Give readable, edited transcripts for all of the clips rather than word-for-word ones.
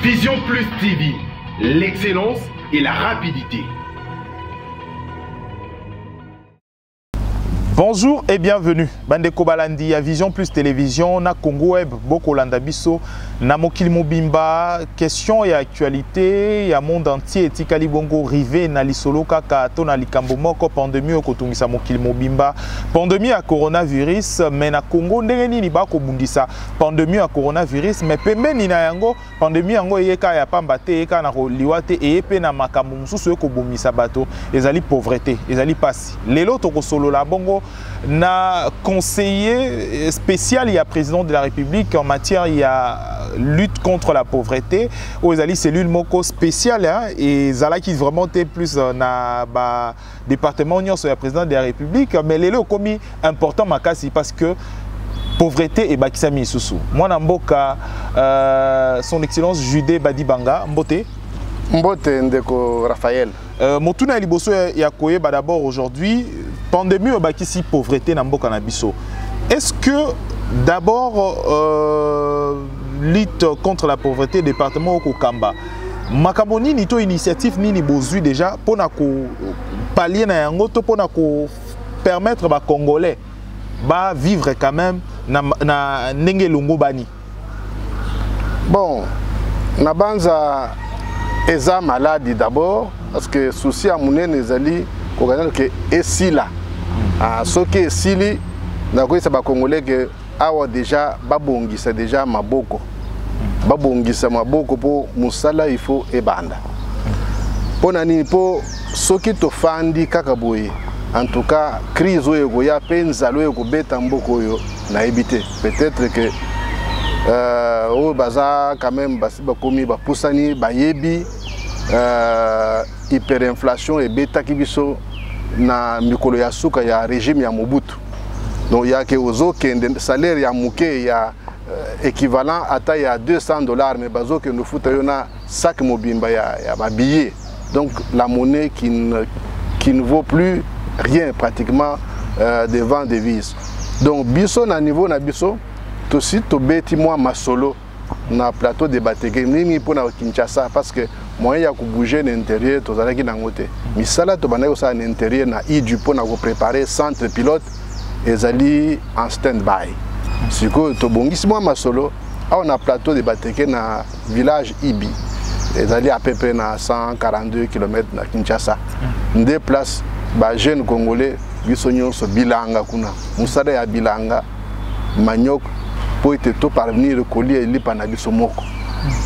Vision Plus TV, l'excellence et la rapidité. Bonjour et bienvenue. Bande Kobalandi à Vision Plus Télévision, na Congo Web, Boko Landabiso, na Mokili Mobimba, question et actualité, ya monde entier, etikali bongo rivé na lisolo kaka to na likambo moko pandémie okotungisa Mokili Mobimba, pandémie à coronavirus, mais na Congo ndenge nini ba ko bundisa pandémie à coronavirus, mais pembeni na yango pandémie yango yeka ya pamba te yeka na liwate e pe na makambo mususu ko bomisa bato, ezali pauvreté, ezali pasi. Lelo to ko solo la bongo na conseiller spécial, il y a président de la République en matière il y a lutte contre la pauvreté aux ali cellule moko spéciale hein, et zala qui vraiment était plus na ba département union sur la président de la République mais les commis important makasi parce que pauvreté et bakisami susu moi na mboka son excellence Judé Badibanga Mbote Ndeko Raphaël. Motuna liboso ya koyeba d'abord aujourd'hui pandémie au bakisi pauvreté na mboka na biso. Est-ce que d'abord lutte contre la pauvreté département au Kokamba makambo nini to initiative nini bozui déjà pona ko pallier na yango to pona ko permettre ba congolais ba vivre quand même na ndenge longo bani. Bon, na banza eza maladie d'abord parce que souci à mounen ezali ko gana que esila soki esili na ko sa ba congolais que awa déjà babongisa déjà maboko babongisa maboko po musala il faut ebanda pona nini po soki to fandi kaka boye en tout cas crise oyo ko ya penzalo oyo ko beta mboko oyo na ebité peut-être que au baza quand même bakomi bapusani bayebi hyperinflation et beta kibiso na mikolo ya suka ya régime ya Mobutu donc il y a que ozo kende salaire ya muke ya équivalent à taille à $200 mais bazo que nous futa yona sac mobimba ya ba billet donc la monnaie qui ne vaut plus rien pratiquement devant devise donc biso na niveau na biso to si to beti moi masolo na plateau de Bateke nini pona Kinshasa parce que moyen ya ko bouger l'intérieur to zalaki na ngote misala to bana ko sa l'intérieur na idu pona ko préparer centre pilote ezali en stand-by siko to bongisi moi masolo on a plateau de Bateke na village Ibi ezali à peu près na 142 km na Kinshasa nde place ba jeune congolais biso nyonso bilanga kuna musala ya bilanga maniok pour te parvenir collier lipa na biso moko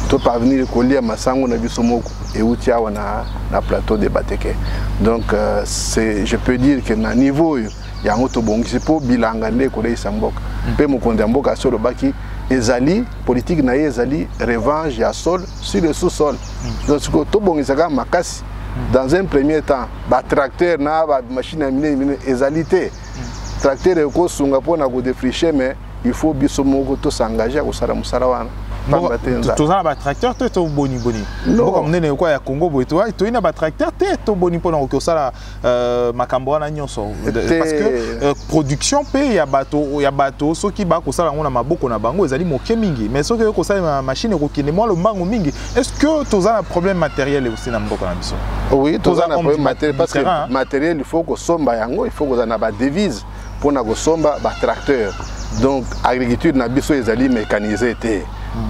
to parvenir collier masango na biso moko et utia na plateau de Bateke donc c'est je peux dire que na niveau ya ngoto bongisi po bilanga nde ko leisa mboka pe mokonde mboka solo baki ezali politique na ezali revanche ya sol sur le sous-sol donc ko to bongisa ka makasi dans un premier temps ba tracteur na ba machine à miner ezali te tracteur ko sunga pona ko défricher mais il faut biso moko to s'engager à usara musara wana pamba tenza to za ba tracteur to boni mboka mnene kwa ya Congo boy to ina ba tracteur to boni pona ko sala makambo wana nyonso parce que production pe ya bato soki ba ko sala ngona maboko na bango ezali moke mingi mais soki ko sala machine ko kine moi le mbango mingi est-ce que to za un problème matériel aussi na mboka na biso oui to za un problème matériel parce que matériel il faut ko somba yango il faut ko za na ba devise pona ko somba ba tracteur donc agriculture na biso ezali mécanisé té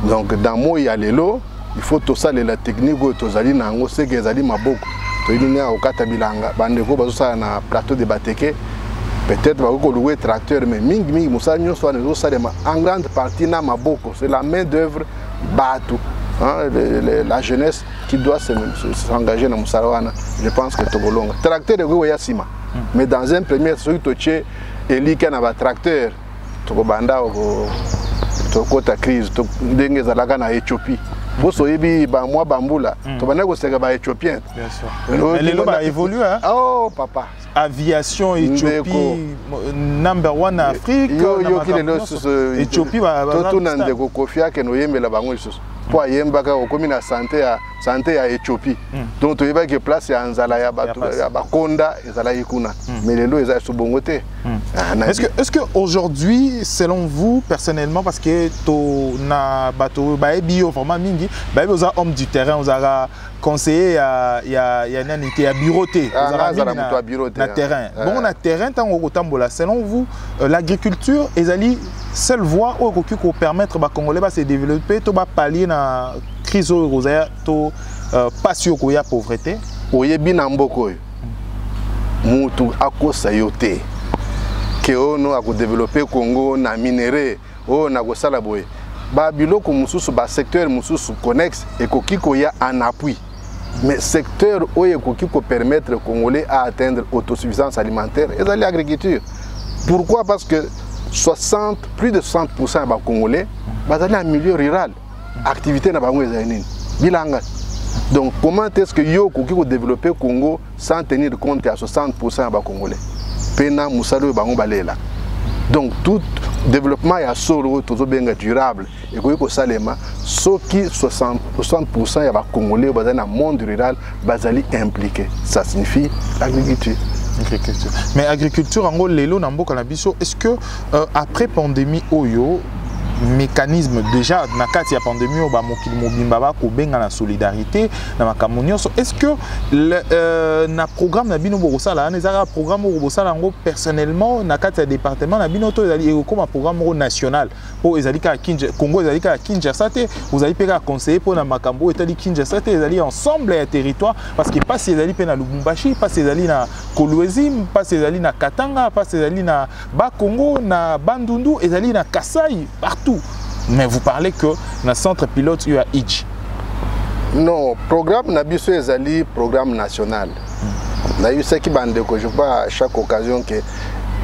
donc dans moi il y a lelo il faut tout ça la technique to zali nango c'est que ezali maboko to ina okata bilanga bande ko bazo ça na plateau de Bateke peut-être ba ko louer tracteur mais mingi musa nyonso ana zo ça en grande partie na maboko c'est la main d'œuvre bateau hein, la jeunesse qui doit s'engager dans musarawana je pense que tokolonga tracteur de go ya sima mais dans un premier truc to tché elika na ba tracteur tokobanda to kota crise to ndenge zalaka na Éthiopie boso yebi ba mwa bambula to bana ko seka ba éthiopien bien sûr mais les loba évolue hein oh papa aviation Éthiopie number 1 Afrique yo ki le Éthiopie to to nande ko kofia ke no yembela bango isusu pour yembaka au commune à santé à Éthiopie. Donc tu vas que place ya nzala ya bakonda ezala yikuna. Mais les lots ezala subongote. Est-ce que aujourd'hui, selon vous personnellement, parce que to na bato ba bio format mingi, ba vous a homme du terrain, vous a conseiller ya nanité ya bureauté, vous a terrain. Bon na terrain tant au tambola. Selon vous, l'agriculture ezali seule voie qui peut permettre aux Congolais de se développer, de pallier la crise de passion de la pauvreté. Oui, bien en beaucoup. Moutou à cause de que on a développé Congo na minéré, on a salaboy. Babilo comme sous bas secteur sous connexe et kokiko ya en appui. Mais secteur où il peut permettre aux Congolais à atteindre autosuffisance alimentaire et l'agriculture. Pourquoi? Parce que plus de 60% des Congolais sont dans le milieu rural. Activité dans le bilanga. Donc comment est-ce que yo peut développer le Congo sans tenir compte à 60% des Congolais? Pena musalo bango balela. Donc tout développement est solo toujours bien durable et que salema ce qui 60% des Congolais dans le monde rural bazali impliqué. Ça signifie l'agriculture. Mais agriculture en gros lelo nambo kanabiso, est-ce que après pandémie oyo mécanisme déjà na kati ya pandémie ba mokili mobimba ba ko benga na solidarité na makamunyo, est-ce que na programme na bino bosala na ezaka programme bosala ngo personnellement na kati ya département na bino to ezali comme un programme national pour ezali ka Congo ezali ka Kinshasa te vous allez peka conseiller pour na makambo etali Kinshasa te ezali ensemble ya territoire parce que pas ezali pe na Lubumbashi, pas ezali na Kolwezi, pas ezali na Katanga, pas ezali na Bakongo, na Bandundu, ezali na Kasai, partout. Mais vous parlez que dans le centre pilote, il y a IDJ. Non, programme Nabiso ezali programme national. D'ailleurs, ce qui bande que je vois à chaque occasion que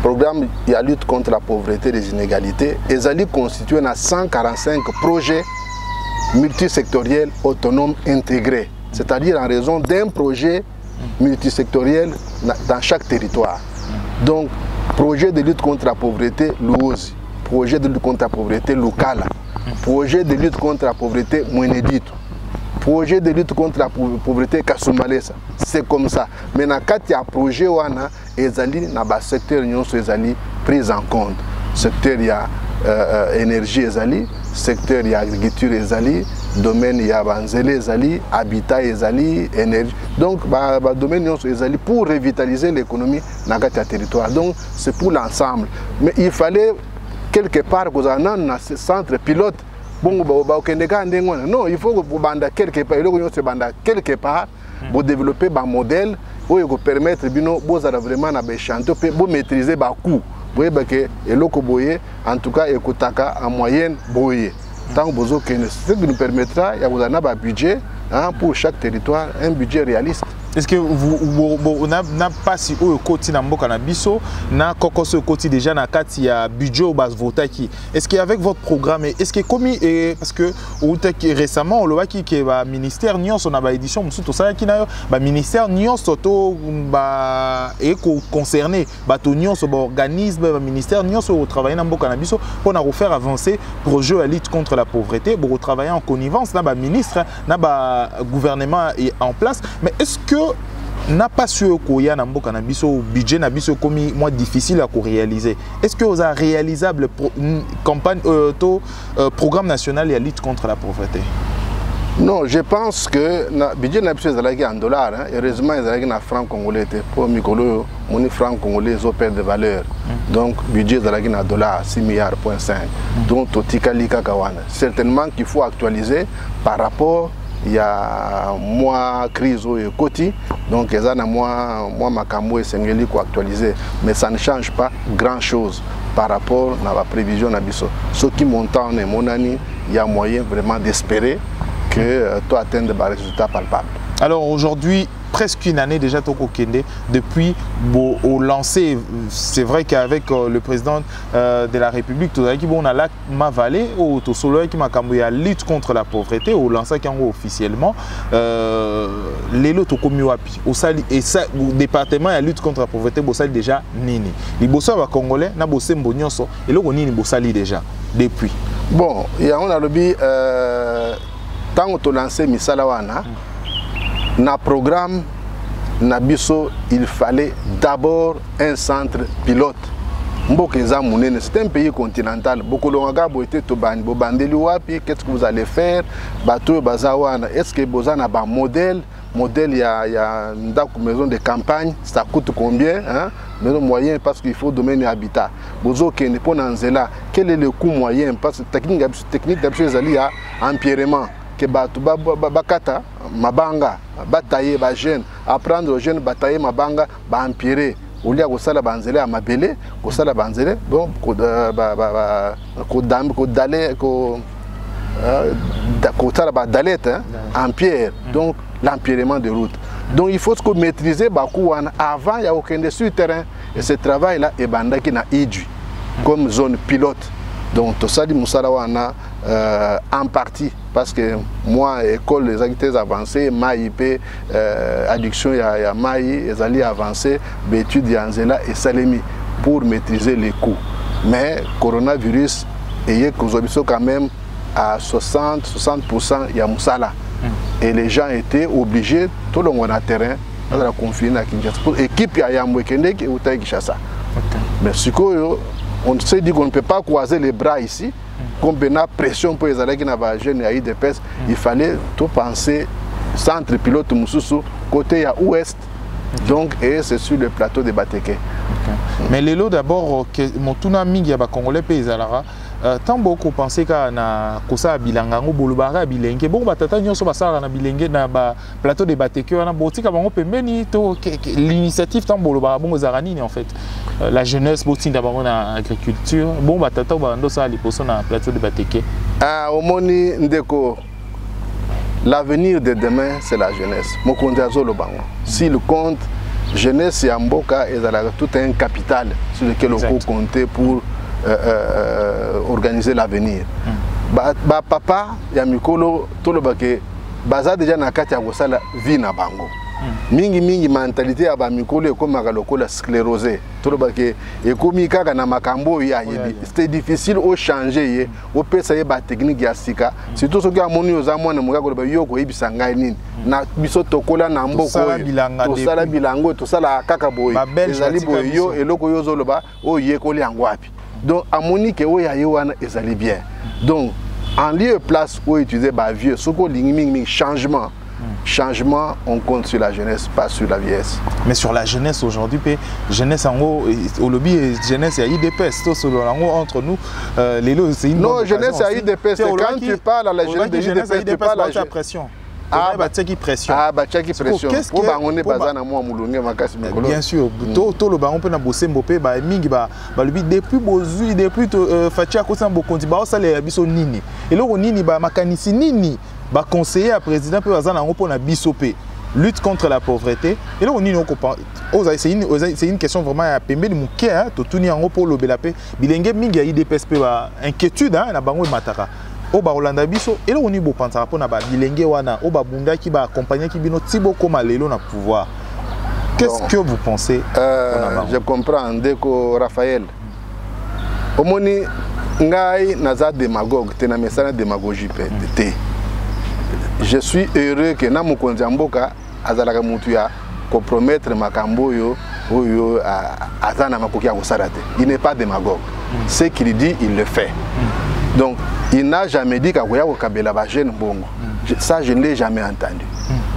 programme il y a lutte contre la pauvreté et les inégalités, ezali constitué dans 145 projets multisectoriels autonomes intégrés. C'est-à-dire en raison d'un projet multisectoriel dans chaque territoire. Donc, projet de lutte contre la pauvreté, l'OUSI. Projet de lutte contre la pauvreté locale, projet de lutte contre la pauvreté Mwenedito, projet de lutte contre la pauvreté Kasumalesa. C'est comme ça. Mais dans il y a projet wana ezali na ba secteur nyonso ezali prise en compte. Secteur il y a énergie ezali, secteur il y a agriculture ezali, domaine il y a banzele ezali, habitat ezali, énergie. Donc domaine nyonso ezali pour revitaliser l'économie dans le territoire. Donc c'est pour l'ensemble. Mais il fallait quelque part que dans ce centre pilote, non, il faut que vous banda quelque part, pour développer un modèle où il permettre de vraiment maîtriser les coûts. Vous voyez que en tout cas, en moyenne, tant que ce qui nous permettra d'avoir un budget pour chaque territoire, un budget réaliste. Est-ce que vous n'avez pas si au côté Namboka na biso na kokoso côté déjà na kati ya budget au bas votaki. Est-ce qu'avec votre programme est-ce que comme parce que récemment on le voit qui est ministère Nyons on a ba édition musuto ça qui na ba ministère Nyons to ba éco concerné ba to Nyons ba organisme ba ministère Nyons au travailler Namboka na biso pour na refaire avancer projet à lutte contre la pauvreté pour travailler en connivence na ba ministre na ba gouvernement en place. Mais est-ce que n'a pas su qu'il y a un budget comme moins difficile à réaliser? Est-ce que vous avez réalisable campagne programme national et lutte contre la pauvreté? Non, je pense que le budget n'a pas en dollars. Heureusement, il y a un franc congolais. Pour mon franc congolais, ils perdent de valeur. Donc, le budget est en dollars, 6,5 milliards. Donc, certainement qu'il faut actualiser par rapport. Il y a moins crise au côté, donc il y a moins makambo et sengeli pour actualiser, mais ça ne change pas grand chose par rapport à la prévision d'Abisso. Ce qui monte en monani, il y a moyen vraiment d'espérer que tu atteignes des résultats palpables. Alors aujourd'hui, presque une année déjà Toko Kende, depuis au lancé, c'est vrai qu'avec le président de la République, on a là ma vallée, au Tosolo qui m'a cambié lutte contre la pauvreté, au lancé qui officiellement, les lots Tokomiwapi, au sali et ça, au département de lutte contre la pauvreté, bossali déjà nini. Les bosseurs congolais, na bossé mbonyoso, et là on nini bossali déjà depuis. Bon, il y a on a le tant que tu lancé Misalawana, na programme, na biso, il fallait d'abord un centre pilote. C'est un pays continental. Beaucoup de gens ont été qu'est-ce que vous allez faire? Est-ce que vous avez un modèle? Modèle, il y a une maison de campagne, ça coûte combien? Hein? Maison moyen parce qu'il faut domaine et habitat. Quel est le coût moyen? Parce que la technique d'habitude empirement. Que bakata mabanga batailler ba jeune apprendre aux jeunes batailler mabanga ba empirer au lieu de ça banzele à mabele ko sala banzele bon ko sala ba dalette en pierre donc l'empirement de route. Donc il faut se maîtriser bakou avant il y a aucun dessus terrain et ce travail là est bandaki na idju comme zone pilote. Donc tout ça dit Moussalawana en partie parce que moi école des activités avancées MAIP addiction il y a MAI les alliés avancés études Yanzela et Salemi pour maîtriser les coûts mais coronavirus et quand même à 60% il y a Moussala et les gens étaient obligés tout le monde a terrain dans la confinement à Kinshasa pour équipe à Yamwekende qui est à Kinshasa mais ce que on s'est dit qu'on ne peut pas croiser les bras ici. Comme il y a pression pour les alliés qui n'avaient jeunes et des pèses, il fallait tout penser centre pilote Moussoussou, côté à ouest, donc et c'est sur le plateau de Bateke. Mais les lots d'abord, mon tournoi mingi à Congolais pays alara, tant beaucoup pensé qu'à na kosa bilanga ngo bolubara bilenge, bon batata nyonso basara na bilenge na ba plateau de Bateke na botika bango pembeni to l'initiative tant bolubara bon zarani en fait. La jeunesse botin d'abord na agriculture, bon batata bando ça li poso na plateau de Bateke. Ah omoni ndeko l'avenir de demain c'est la jeunesse. Mokonde azolo bango. Si le compte jeunesse et Mboka est tout un capital sur lequel on peut compter pour organiser l'avenir. Papa, il y a Mikolo, tout le baké, baza déjà na kati ya kosala vie na bango. Mingi mentalité à Mikolo comme la sclérosé. Tout le baké et comme kaka na makambo ya yebi. C'était difficile au changer au pesa ba technique ya sika. Surtout ce qui a moni aux amona muga ko yo ko ibisa ngai nini. Na biso tokola na mboko to sala bilango to sala kaka boy. Ezali boy yo eloko yo zoloba o yekoli angwapi. Donc, à Monique, ils allaient bien. Donc, en lieu et place où utiliser vieux, ce qu'on dit changement. Changement, on compte sur la jeunesse, pas sur la vieillesse. Mais sur la jeunesse aujourd'hui, jeunesse en haut, au lobby, jeunesse, il y a IDPS. Entre nous, les lots, c'est une. Non, jeunesse, il y a IDPS. Quand tu parles à la jeunesse, tu parles à la pression. Pression. Pression. Bien sûr. Tout le baron peut na bosser mbopé ba mingi ba depuis bozui depuis fatia ko sa bokonti ba osale biso nini. Et là nini ba makanisi nini ba conseiller à président peut bazana ngo na bisopé lutte contre la pauvreté. Et là nini c'est une question vraiment à pembe de muké hein to tuni ngo pour le belapé bilenge mingi ya IDPS pe ba inquiétude hein na bango mataka. Oba Olanda biso et là on y bo penser rapport na ba bilenge wana oba bunda qui ba accompagner qui bino tibo comme lelo na pouvoir. Qu'est-ce que vous pensez? Je comprends ndeko Raphaël. Omoni ngai naza démagogue te na mesana démagogie pe. Je suis heureux que na mokonzi mboka azalaka mutu ya compromettre makambo yo oyo azana makoki ya kosala te. Il n'est pas démagogue. Ce qu'il dit, il le fait. Donc il n'a jamais dit qu'il y a un jeune bongo. Ça, je ne l'ai jamais entendu.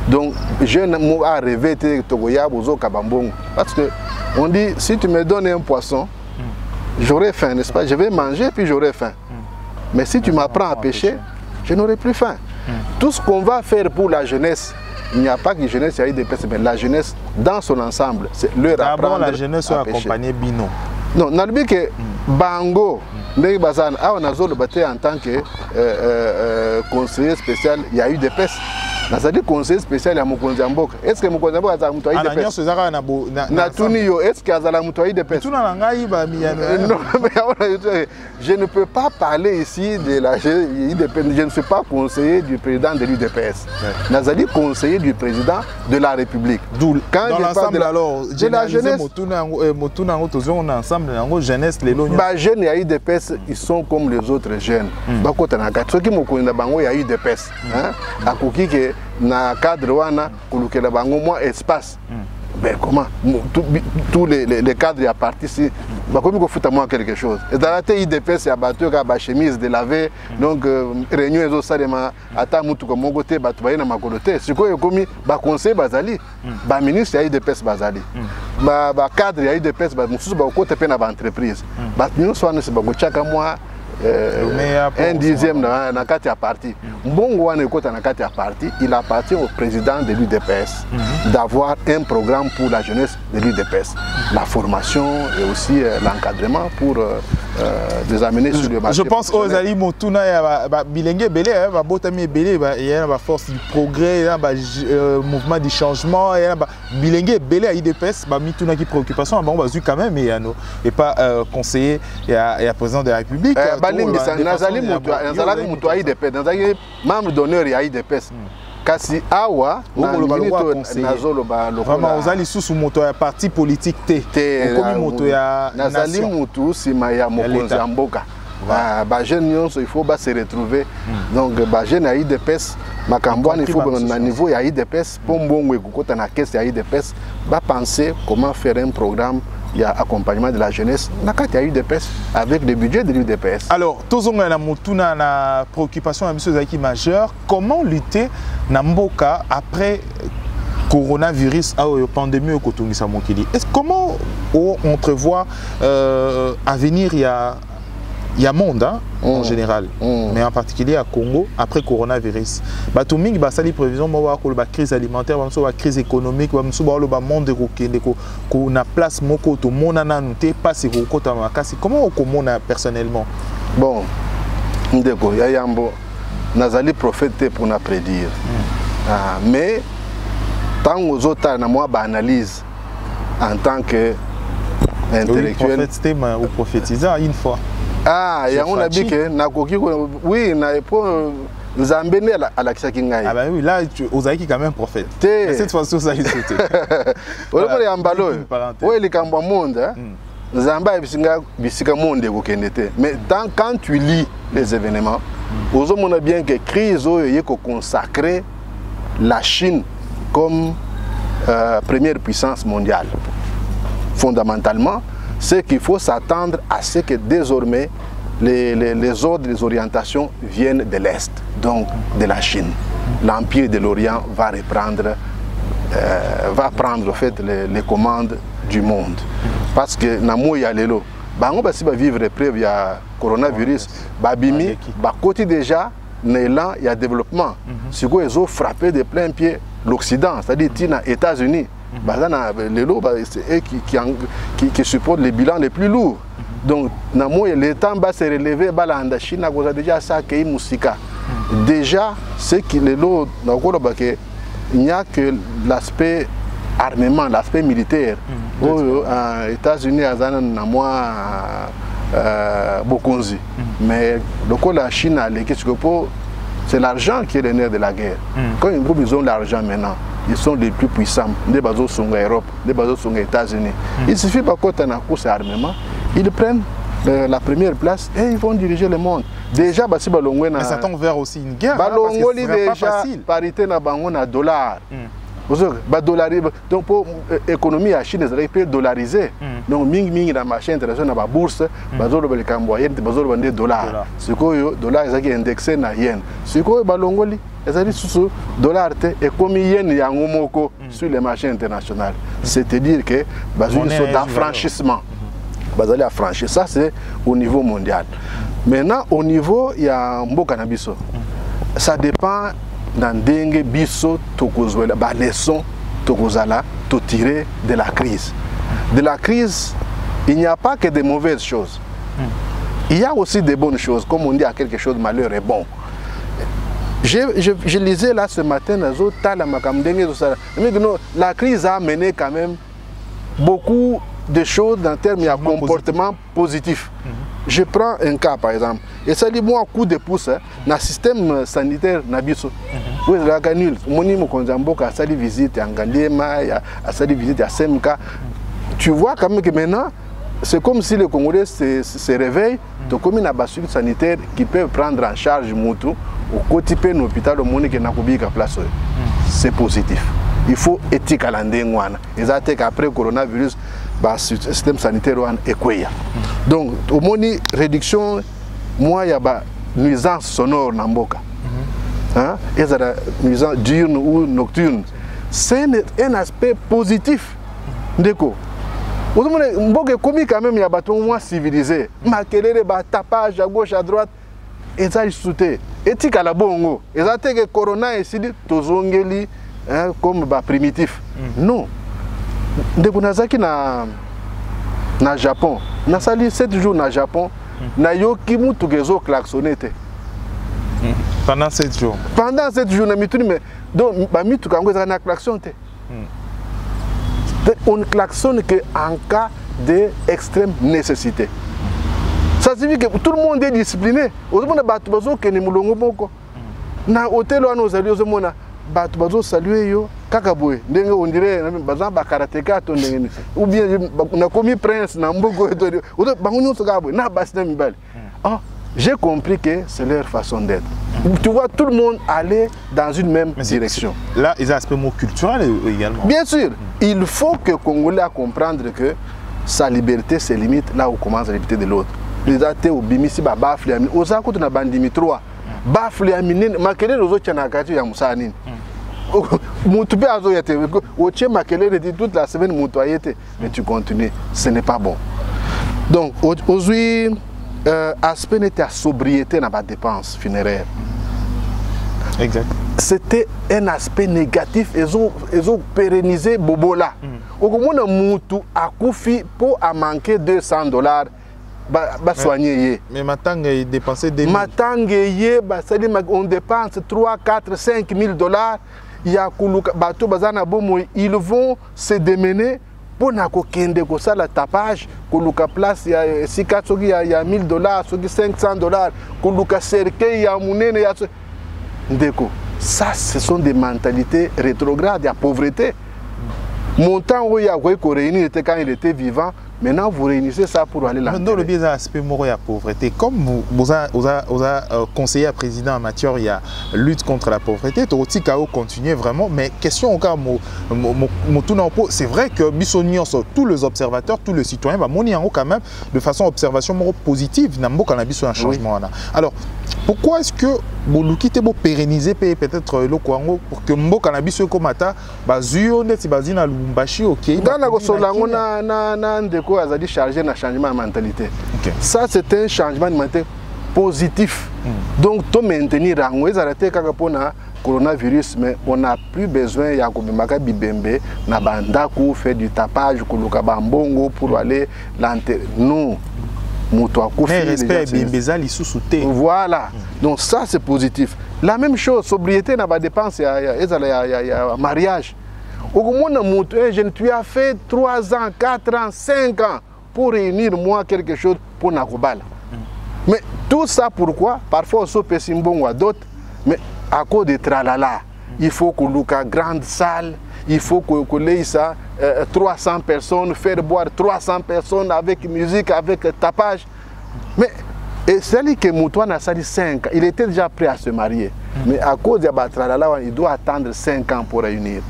Donc, je n'ai pas rêvé de Kabambongo. Parce qu'on dit, si tu me donnes un poisson, j'aurai faim, n'est-ce pas? Je vais manger puis j'aurai faim. Mais si tu m'apprends à pêcher, je n'aurai plus faim. Tout ce qu'on va faire pour la jeunesse, il n'y a pas que la jeunesse, il y a des personnes, mais la jeunesse dans son ensemble, c'est leur apprendre la jeunesse à accompagner Bino. Non, n'a pas que Bango, on a en tant que conseiller spécial, il y a eu des pestes. nazali conseiller spécial ya mokonzi ya mboka. Est-ce que mokonzi ya mboka azala mutu ya IDPS? Na tuni yo, est-ce que azala mutu ya IDPS? Non, mais je ne peux pas parler ici de la IDPS. Je ne suis pas conseiller du président de l'UDPS. Nazali conseiller du président de la République. D'où dans l'ensemble alors, de la jeunesse. Jeunesse, les bah, jeunes ya IDPS, ils sont comme les autres jeunes. Ceux qui m'ont bango ya IDPS. À Kouki que na cadre wana kulukela bango moins espace. Ben comment tous les cadres à partir ici, bah comme il faut foutre moi quelque chose. Et dans la IDPS, il y a battu la chemise de laver, donc réunion les autres ma ata mutu comme mon côté, bah tu vas y na ma côté. Ce que comme bah conseil bazali, bah ministre ya IDPS bazali, bah cadre ya IDPS bah musu bah côté peine à entreprise, bah nous soit ne se bah chaka moi. Un dixième dans la carte à parti. Bongo il appartient au président de l'UDPS d'avoir un programme pour la jeunesse de l'UDPS. La formation et aussi l'encadrement pour les amener sur le marché. Je pense aux Ali Motuna, Bilingue Belé, Botami Belé, il y a la force du progrès, mouvement du changement, Bilingue Belé à l'UDPS, Mituna qui préoccupation, on va quand même, et pas conseiller et président de la République. Nazali mutu ya IDPS, nazali membre d'honneur ya IDPS. Kasi awa nazoloba vraiment ozali susu moto ya parti politique te okomi moto ya nazali mutu sima ya mokonzi ya mboka. Ba jeune nyonso il faut ba se retrouver. Donc ba jeune ya IDPS makambo il faut na niveau ya IDPS pour mbongo ekokota na caisse ya IDPS ba penser comment faire un programme. Il y a accompagnement de la jeunesse. Il y a eu des UDPS avec le budget de l'UDPS. Alors, tous on a une préoccupation majeure. Comment lutter dans Mboka après coronavirus, la pandémie au Kotungisa Mokili? Comment on prévoit à venir il y a monde en général, mais en particulier à Congo, après coronavirus. Batuming basali prévision la crise alimentaire, la crise économique, le monde qu'on a place moko to monana noté pas c'est comment on commande personnellement? Bon, ndeko ya yambo nazali prophète pour na prédire. Mais tant aux autres na moi ba analyse en tant que intellectuel ou prophétisant une fois. Ah, il y a un habit que oui, nous avons béni à la Kisakingaï. Ah, ben oui, là, Ozaïki est quand même prophète. Cette fois-ci, ça a été. Oui, les Kambwa monde, nous avons bisika monde mais quand tu lis les événements, vous avez bien que crise est consacrée la Chine comme première puissance mondiale. Fondamentalement, c'est qu'il faut s'attendre à ce que désormais les ordres, les orientations viennent de l'Est, donc de la Chine. L'Empire de l'Orient va reprendre, va prendre en fait les commandes du monde. Parce que Namo Yalelo, bango basi ba vivre épreuve il y a coronavirus, babimi, ba côté déjà l'élan il y a développement. Ce qu'ils ont frappé de plein pied l'Occident, c'est-à-dire les États-Unis. C'est eux qui supportent les bilans les plus lourds. Donc, le temps va se relever, la Chine a déjà ça qui est Moussika. Déjà, ce qui est l'eau, il n'y a que l'aspect armement, l'aspect militaire. Aux États-Unis, Bokonzi. Mais la Chine a les c'est l'argent qui est le nerf de la guerre. Quand ils ont l'argent maintenant, ils sont les plus puissants. Des bateaux sont en Europe, des bateaux sont aux États-Unis. Il suffit pas qu'on ait un course armement, ils prennent la première place et ils vont diriger le monde. Déjà, mais ça tend vers aussi une guerre. Balongoli déjà parité na bango na dollar. Donc pour l'économie à Chine, ils peuvent dollariser. Donc ming dans marché international na bourse, bazolo le camboyen, bazolo vendre dollars. Ce que le dollar est indexé na yen. Ce que balongoli c'est-à-dire sous dollar et comme yen y a ngomoko sur les marchés internationaux. C'est-à-dire que bazoli sont d'affranchissement. Bazali a franchi. Ça c'est au niveau mondial. Maintenant au niveau il y a mboka na biso. Ça dépend dans dengue biso tokozwela ba leçon tokozala to tirer de la crise. De la crise, il n'y a pas que de mauvaises choses. Il y a aussi des bonnes choses. Comme on dit à quelque chose de malheur est bon. Je lisais là ce matin, la crise a amené quand même beaucoup de choses en termes de comportement positif. Je prends un cas par exemple. Et ça dit moi un coup de pouce dans le système sanitaire Nabiso. Oui, la canule. Moni Mokonzamboka a sali visite à Ngandema, a sali visite à Semka. Tu vois quand même que maintenant, c'est comme si le Congolais se réveille, donc comme une bascule sanitaire qui peut prendre en charge Moutou au quotidien de l'hôpital au monde qui n'a pas place. C'est positif. Il faut éthique à l'endroit. Et ça c'est qu'après le coronavirus, le système sanitaire est quoi. Donc, au moins, réduction, moi, il y a des nuisances sonores dans Mboka. Et ça des nuisances diurnes ou nocturnes. C'est un aspect positif. Déco. Mboka comme quand même, il y a des bâtons moins civilisés. Makelele, tapage à gauche, à droite. Et ça, il sauté. Éthique à la bongo. Et ça, c'est que le corona est ici, tozongeli comme primitif. Non. Depuis Nazaki na Japon, na sali 7 jours na Japon, na yoki mutu gezo klaxonné. Pendant 7 jours. Pendant 7 jours na mituni mais donc ba mitu kango za na klaxon te. On klaxonne que en cas d'extrême nécessité. Ça signifie que tout le monde est discipliné. Ozomona batu bazo ke ni mulongo moko. Na hôtel wana ozali ozomona batu bazo saluer yo kakaboye ndenge on dirait bazan ba karateka to ndenge ou bien na komi prince na mbogo to oto bango nyonso kakaboye na basina mibali. Ah, j'ai compris que c'est leur façon d'être. Tu vois tout le monde aller dans une même direction. Là, il y a un aspect culturel également. Bien sûr, il faut que le Congolais comprendre que sa liberté se limite là où commence la liberté de l'autre. Les athées au bimisi ba bafli amine ozako to na bandimi 3 bafli amine makelele ozocha na kati ya musani. Mutu pe azo yete oche makelele dit toute la semaine mutu ayete mais tu continues, ce n'est pas bon. Donc aujourd'hui aspect n'était à sobriété dans la dépense funéraire. Exact. C'était un aspect négatif. Ils ont pérennisé Bobola. Au moment où Moutou a coufi pour manquer $200, soigner. Mais maintenant, il dépensait des on dépense 3, 4, 5 000 $. Il y a ils vont se démener pour kende ko sala tapage koluka place ya sika soki ya $1000 soki $500 koluka cercueil ya munene ya ndeko. Ça ce sont des mentalités rétrogrades, la pauvreté. Montant où il y a réuni quand il était vivant, maintenant vous réunissez ça pour aller là. Dans le biais de l'aspect moral de la pauvreté, comme vous avez conseillé à président en matière de la lutte contre la pauvreté, Toroti-Kao continue vraiment, mais question encore, c'est vrai que tous les observateurs, tous les citoyens, quand même de façon observation positive, dans un changement. Alors, pourquoi est-ce que vous quittez pour pérenniser peut-être le Kwango pour que Mbo Cannabis Komata bazuyo ndeti bazina Lubumbashi OK dans la Gosolango na ndeko azali chargé na changement de mentalité. Ça c'est un changement de mentalité positif. Donc to maintenir rango ezarate kaka pona coronavirus mais on n'a plus besoin ya kobimaka bibembe na bandaku faire du tapage koluka bambongo pour aller l'enterrer. Non. Voilà, donc ça c'est positif. La même chose, sobriété n'a pas dépense, il y a mariage. Au moment tu as fait 3 ans, 4 ans, 5 ans pour réunir moi quelque chose pour Nakobala. Mais tout ça pourquoi? Parfois on se peut simbon ou d'autres, mais à cause de tralala, il faut que l'on ait une grande salle. Il faut qu'on ait ça, 300 personnes, faire boire 300 personnes avec musique, avec tapage. Mais c'est que Moutouane a sali 5 ans, il était déjà prêt à se marier. Mais à cause de Batralala, il doit attendre 5 ans pour réunir.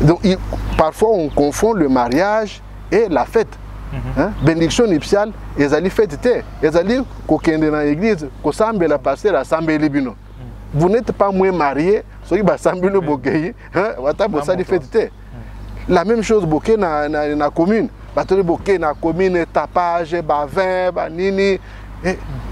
Donc parfois on confond le mariage et la fête. Bénédiction nuptiale, ils allaient fêter. Ils allaient kokende dans l'église, kosambe la pasteur, assemble libino. Vous n'êtes pas moins marié, ce qui va sembler le bokeh, la même chose bokeh na la commune. Batoli bokeh na commune, tapage, vin, nini.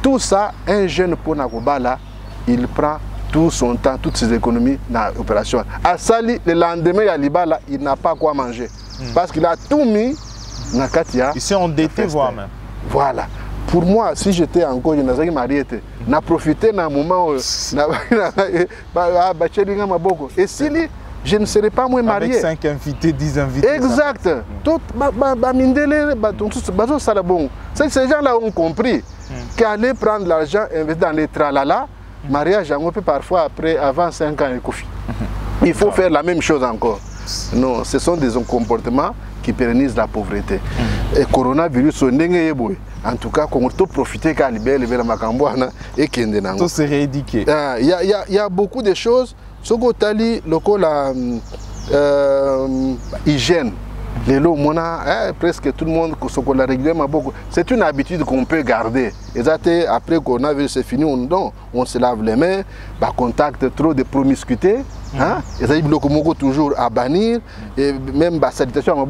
Tout ça, un jeune pour Nakobala, il prend tout son temps, toutes ses économies dans l'opération. À Sali, le lendemain, à Libala, il n'a pas quoi manger. Parce qu'il a tout mis dans Katia. Il s'est endetté, voire même. Voilà. pour moi, si j'étais encore, je n'aurais marié, n'a profité d'un moment où et si je ne serais pas moins marié. Avec 5 invités, 10 invités. Exact. Tout, ces gens-là ont compris qu'aller prendre l'argent, investir dans les tralala, mariage, on peut parfois après, avant 5 ans, il faut faire la même chose encore. Non, ce sont des comportements qui pérennisent la pauvreté. Et coronavirus, en tout cas, on peut profiter quand il y a tout se rééduquer. Il y a beaucoup de choses. Ce que tu as dit, hygiène. Les lots, presque tout le monde, c'est une habitude qu'on peut garder. Et après le coronavirus c'est fini, on se lave les mains, contact trop de promiscuité. Et ça dit toujours à bannir. Et même la salutation, on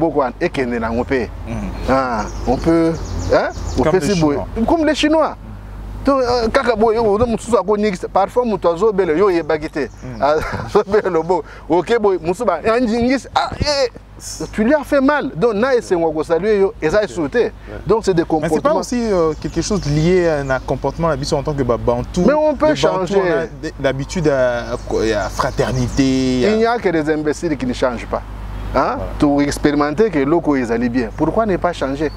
peut. Comme les Chinois. Parfois, tu lui as fait mal. Donc, donc c'est des comportements. Mais c'est pas aussi quelque chose lié à un comportement en tant que Bantou. Mais on peut changer. On a l'habitude à fraternité. Il n'y a que des imbéciles qui ne changent pas. Pour expérimenter que l'eau ils allaient bien. Pourquoi ne pas changer?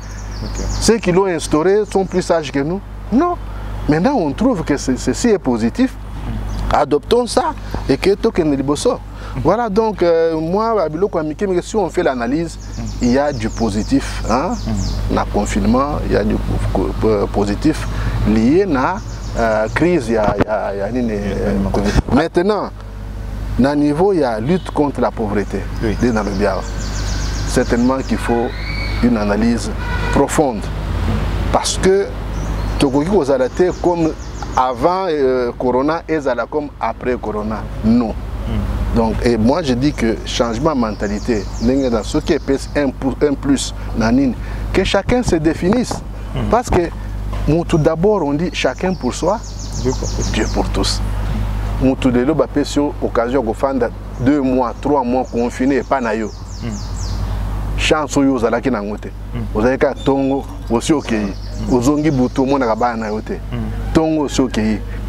Ceux qui l'ont instauré sont plus sages que nous? Non. Maintenant, on trouve que ceci est positif. Adoptons ça et que tout est liboso. Voilà, donc moi, si on fait l'analyse, il y a du positif. Le confinement, il y a du positif lié à la crise. Maintenant, à niveau, il y a lutte contre la pauvreté. Dans le bien. Certainement qu'il faut une analyse profonde. Parce que comme avant Corona et comme après Corona. Non. Donc, et moi je dis que changement de mentalité, dans ce qui est un plus, que chacun se définisse. Parce que tout d'abord on dit chacun pour soi, Dieu pour tous. Tout de l'eau, occasion de faire 2 mois, 3 mois confinés, pas naïo. Chance aux alaki nangote. Vous avez qu'à tongo aussi ok. Ozongi buto mon agaba na yote. Tongo aussi ok.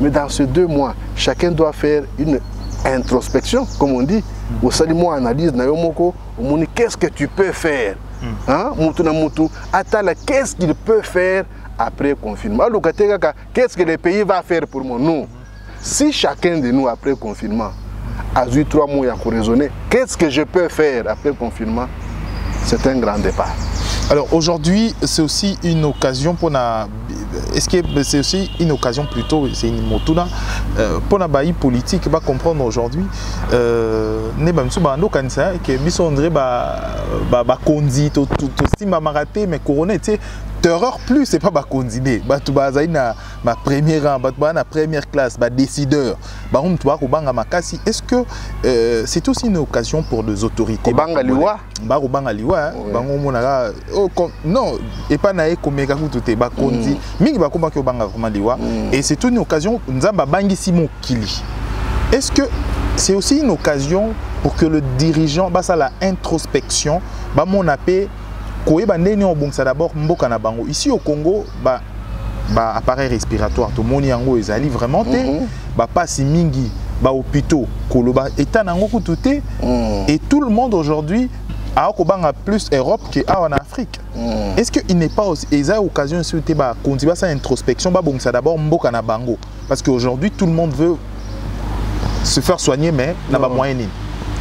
Mais dans ces 2 mois, chacun doit faire une introspection, comme on dit. Au salimo analyse na yomoko, on dit qu'est-ce que tu peux faire. Qu'est-ce qu'il peut faire après le confinement. Qu'est-ce que le pays va faire pour moi? Non. Si chacun de nous après le confinement a eu 3 mois à raisonner, qu'est-ce que je peux faire après le confinement? C'est un grand départ. Alors aujourd'hui, c'est aussi une occasion pour est-ce que c'est aussi une occasion plutôt, c'est une motuna pour la baille politique, va comprendre aujourd'hui. Ne ba msu ba ndo kanisa que biso André ba kondi to stima maraté mais couronné tu sais terreur plus c'est pas ba kondiné ba tu ba zaina ma première rang ba na première classe ba décideur ba on tu ba ko banga makasi. Est-ce que c'est aussi une occasion pour les autorités banga liwa ba ko banga liwa bango monaka non et pas naé komeka kututé ba kondi mingi ba ko banga banga koma liwa et c'est une occasion nzamba bangi simo kili. Est-ce que c'est aussi une occasion pour que le dirigeant basse à la introspection, mon appel, d'abord ici au Congo, appareil respiratoire, tout le monde yango ezali vraiment pas si mingi, hôpitaux, koloba état nango kututé et tout le monde aujourd'hui a plus Europe qu'en Afrique. Est-ce qu'il n'est pas aussi occasion de continuer sa introspection, d'abord mboka na bango parce qu'aujourd'hui tout le monde veut se faire soigner mais n'a pas moyen ni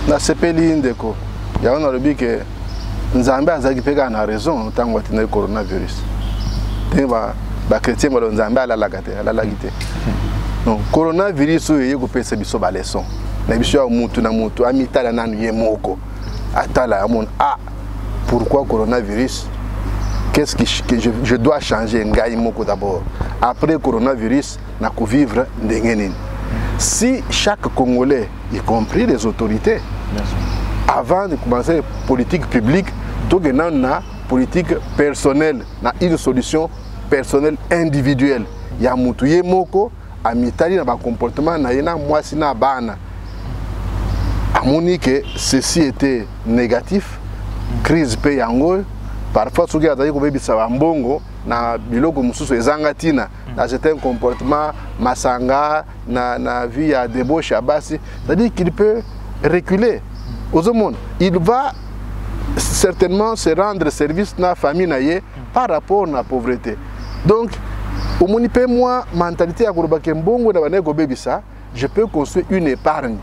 na sepeli ndeko ya on a le but que nzambe azaki peka na raison tant que le coronavirus ba chrétien ba nzambe ala lagite non coronavirus ye ko pesa biso ba leçon na biso ya mutu na mutu amitala nanu ye moko atala amon pourquoi coronavirus? Qu'est-ce que je dois changer ngai moko d'abord après coronavirus na ko vivre ndengenini. Si chaque Congolais, y compris les autorités, avant de commencer la politique publique, tout le monde a politique personnelle, une solution personnelle individuelle. Il y a Moutouye Moko, à Mitali, dans le comportement, il y a moi, si na bana. À mon que ceci était négatif, crise payango, parfois, si vous avez un bongo, na biloko mususu ezangatina na certains comportements masanga na vie ya débauche à basi, c'est-à-dire qu'il peut reculer aux monde. Il va certainement se rendre service na famille naie par rapport à la pauvreté. Donc au monipe moi mentalité à Gorobake Mbongo na banego bebisa, je peux construire une épargne.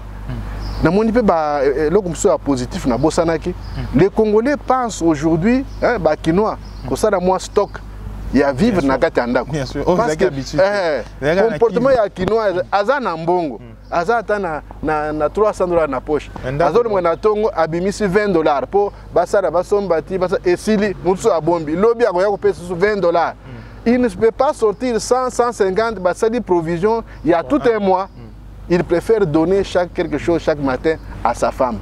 Na monipe ba l'homme soit positif na bosanaki. Les Congolais pensent aujourd'hui ba kinois que ça moi stock ya vivre na kati andako. Parce que comportement ya kinois azana mbongo. Azata na 300 dollars na poche. Azolo mwana tongo abimisi 20 dollars po basara basombati basa esili mutu abombi lobi akoya ko pesa 20 dollars. Il ne peut pas sortir 100 150 basadi provision il y a tout un mois. Il préfère donner quelque chose chaque matin à sa femme.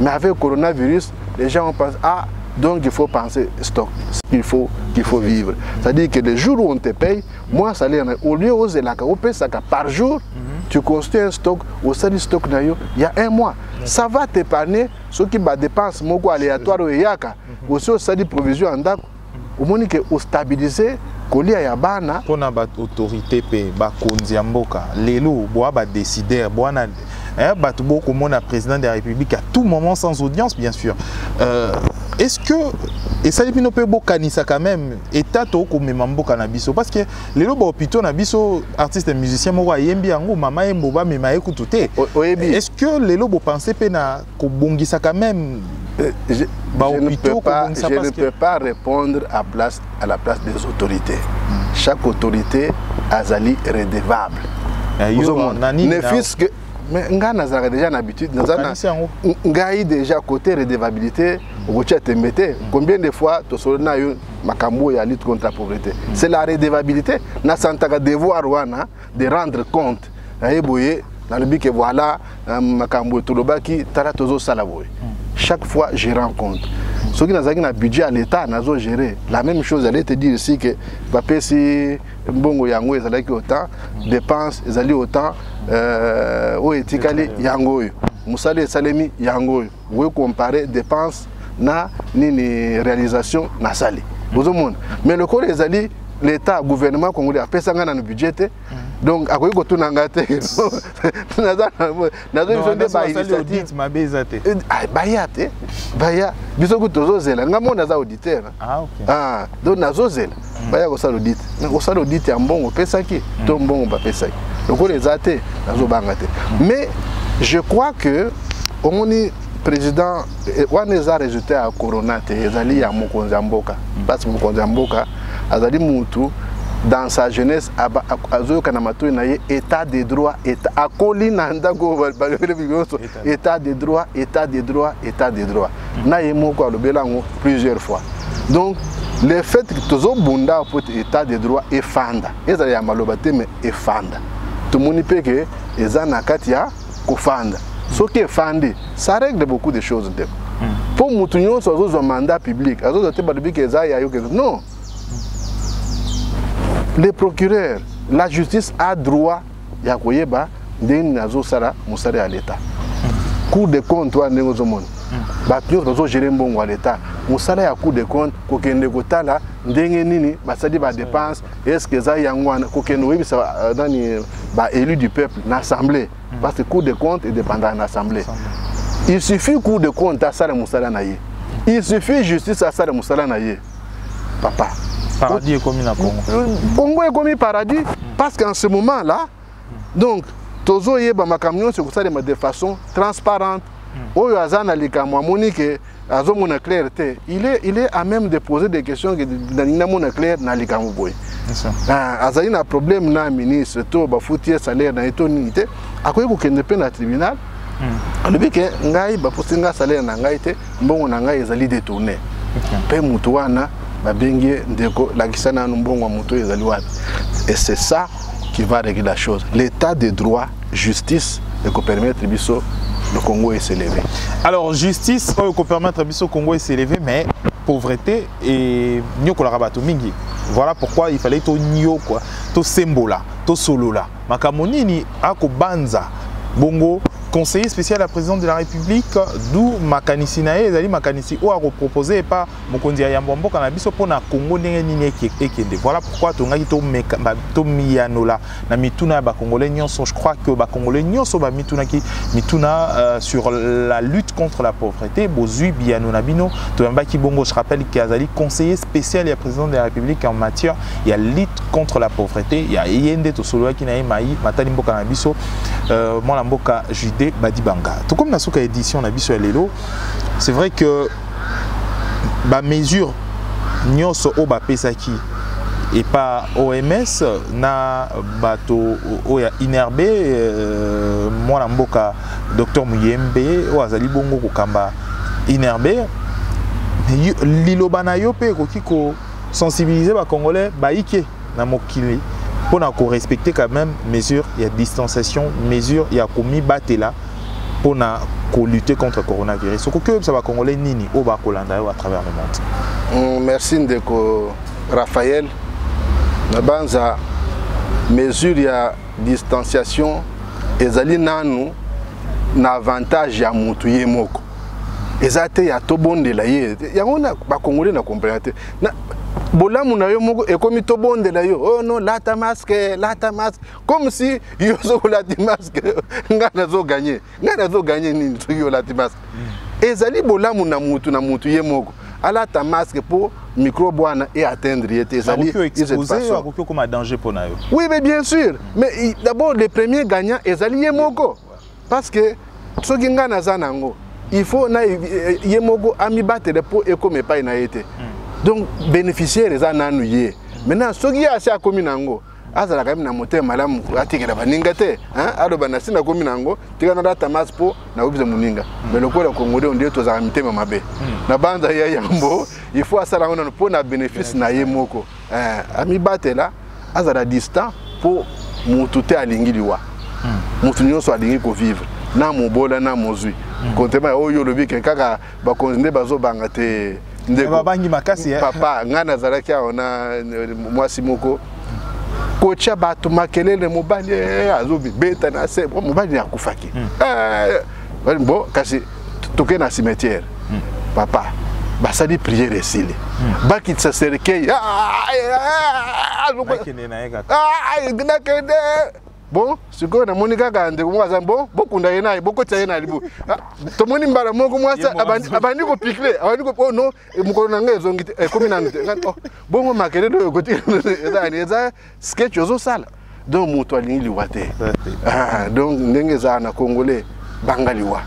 Mais avec le coronavirus, les gens pensent ah donc il faut penser stock, qu'il faut vivre. C'est-à-dire que le jour où on te paye, moi ça au lieu de la par jour, tu construis un stock, au sein du stock il y a un mois. Ça va t'épargner ceux qui dépensent moko aléatoire au yaka, aussi au sein de provision en dako, au moins que au stabiliser. Kolia ya bana pona ba autorité pe ba konzi mboka lelo boa ba décider boana batu boko mona président de la République à tout moment sans audience bien sûr. Est-ce que et ça depuis no pe bokanisa quand même état to ko mema mboka na biso parce que lelo ba hôpital na biso artiste et musicien moko yembi yango mama yembo ba mema ekututé. Est-ce que lelo bo penser pe na ko bongisa quand même je ne peux pas répondre à la place des autorités. Chaque autorité azali redevable. Ne fût-ce que mais ngana za déjà l'habitude ngai déjà côté redevabilité combien de fois to solona yo makambo ya lutte contre la pauvreté. C'est la redevabilité na santaka devoir wana de rendre compte. Boye dans le but que voilà makambo tolobaki tara tozo salaboy. Chaque fois, je rends compte. Ceux qui ont un budget à l'État, ils ont géré. La même chose, elle te dire aussi que papa, si Mbongo Yango, ils ont autant, dépenses, ils ont autant, Oetikali Yango, Moussale Salemi Yango. Vous comparez dépenses, na ni réalisation, na sali. Mais le corps, l'État, le gouvernement congolais a fait ça dans le budget. Donc, à quoi tu n'as pas été mais je crois que on est président on est à résultat à Corona ezali ya mokonzi mboka parce que mokonzi mboka azali mutu dans sa jeunesse azo kanamato na état de droit état état de droit état de droit état de droit na yemoko alobelango plusieurs fois. Donc le fait que tozo bunda pour état de droit et fanda ezali ya malobate mais e fanda tout le monde peut que ezana katia ko fanda ce qui est fandé ça règle beaucoup de choses pour mutunyo so mandat public azo te balobiki ezaya yo non. Les procureurs, la justice a droit ya koyeba ndeni nazo sala musare à l'État. Cour des comptes toi nengo monde. Batyo tozo gérer mbongo à l'État. Musare ya cour des comptes ko kende kotala ndenge nini basadi ba dépenses est-ce que za yangwana ko kende webi sa nani ba élu du peuple l'assemblée parce que cour des comptes est dépendant de l'assemblée. Il suffit cour des comptes à sala musala na ye. Il suffit justice à sala musala na ye. Papa paradis est commis à Congo. Congo est commis paradis parce qu'en ce moment-là, donc, Tozo Yeba Makamion, c'est ça de façon transparente. Oyo Azana Likamwa Monique, Azomona clarté, il est à même de poser des questions que dans clair na Likamboy. Azali un problème na ministre, to ba foutier salaire na etonité, akoy ko kende pe na tribunal. Alobi ke ngai ba postinga salaire na ngai te, mbongo na ngai ezali détourné. Pe mutu wana et c'est ça qui va régler la chose. L'état de droit, justice, et qu'on permettre le Congo est s'élever. Alors, justice, qu'on permettre le Congo est s'élever, mais pauvreté et mingi. Voilà pourquoi il fallait tout nyo quoi, tout symbole, tout solo là. Makamonini ako banza bongo conseiller spécial à la présidente de la République, d'où Makanisi Nae, Ezali Makanisi ou a reproposé et pas Mokonzi Yambombo Kanabiso pour na Congo Nene Ekende. Voilà pourquoi Tongaki to Miyanola na mituna ba Congolais nyonso. Je crois que ba Congolais nyonso ba mituna ki mituna sur la lutte contre la pauvreté. Bozui Biano Nabino, Tombaki Bongo. Je rappelle qu'il y a Ezali conseiller spécial à la présidente de la République en matière il y a lutte contre la pauvreté. Il y a Yende Tosoloa qui naï maï Matali Mboka Nabiso moi la Mboka Jude Badibanga. Tout comme Nasuka édition Nabiso Lelo, c'est vrai que ba mesure nyonso o ba pesaki et pas OMS na bato oya inerbe moi la Mboka Docteur Muyembe o azali bongo kokamba inerbe liloba na yo pe koki ko sensibiliser ba Congolais baike na mokili pour respecter quand même mesures, il y a distanciation, mesures, il y a commis batela pour lutter contre le coronavirus. Ce que ça va Congolais nini au bas Kolanda à travers le monde. Merci Ndeko Raphaël. Na banza mesure il y a distanciation ezali nanu na avantage ya mutu yemoko. Ezate ya tobondela ye. Yangona ba Congolais na comprendre. Bolamu na yo moko ekomi tobondela yo. Oh non, lata masque, comme si yo zo lati masque ngana zo gagner. Ngana zo gagner nini so yo lati masque. Ezali bolamu na mutu ye moko. Alata masque pour microbe wana et atteindre yete ezali exposé comme un danger pour na yo. Oui, mais bien sûr. Mais d'abord les premiers gagnants ezali ye moko. Parce que soki ngana zanango, il faut na ye moko ami battre pour ekome pa na yete. Donc, bénéficiaires les ananouillés. Maintenant, ce qui est assez à Kominango, azala quand même na moteur malam atike la baningate, hein, alo banasi na Kominango, tika na tamas po na obiza muninga. Mais le quoi Congolais on dit aux amitiés mamabe. Na banda ya yambo, il faut asala on pour na bénéfice na yemoko. Ami batela, azala distant pour mutute alingi liwa. Mutunyo so alingi ko vivre. Na mobola na mozui. Kontema oyo lobi kaka ba konzinde bazo bangate. Papa, ngana zaraki ona mwasi moko kocha bato makelele mobali azobi beta na se mobali akufaki. Bon kasi toke na cimetière. Papa, basali prière esile. Baki tsa serkei. Bon, ce qu'on a monika gande moi zambo beaucoup ndaena beaucoup tsaena libu to moni mbara moko mwasa abandi ko pikle abandi ko oh non mukolo nanga ezongi komi na oh bongo makelele yo koti eza sketch ozo sala donc muto alingi liwate donc ndenge za na congolais bangaliwa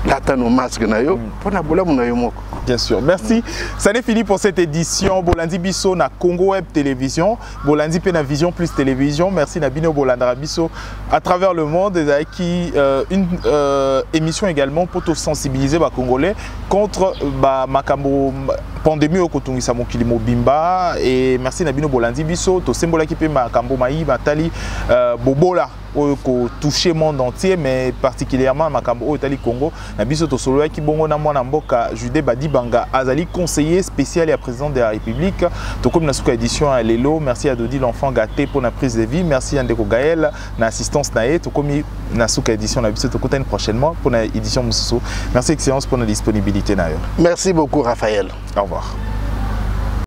lata no masque na yo pona bolamu na yo moko. Bien sûr, merci. Ça n'est fini pour cette édition. Bolandi Bisso na Congo Web Télévision. Bolandi Pena Vision plus Télévision. Merci Nabino Bolandra Bisso à travers le monde. Et qui une émission également pour te sensibiliser les Congolais contre Makambo pandémie au Kotungisa Mokilimo Bimba. Et merci Nabino Bolandi Bisso. To Sembola qui peut Makambo Maï, Matali, Bobola. Ko toucher le monde entier, mais particulièrement Makambo au Italie Congo. Nabiso to solo qui bongo na mwana mboka Jude Badibanga azali conseiller spécial et président de la République. To comme nasuka édition à Lelo, merci à Dodi l'enfant gâté pour la prise de vie, merci à Ndeko Gaël na assistance nae. To comme nasuka édition na biso to kotane prochainement pour la édition Mususu. Merci excellence pour la disponibilité nae. Merci beaucoup Raphaël. Au revoir.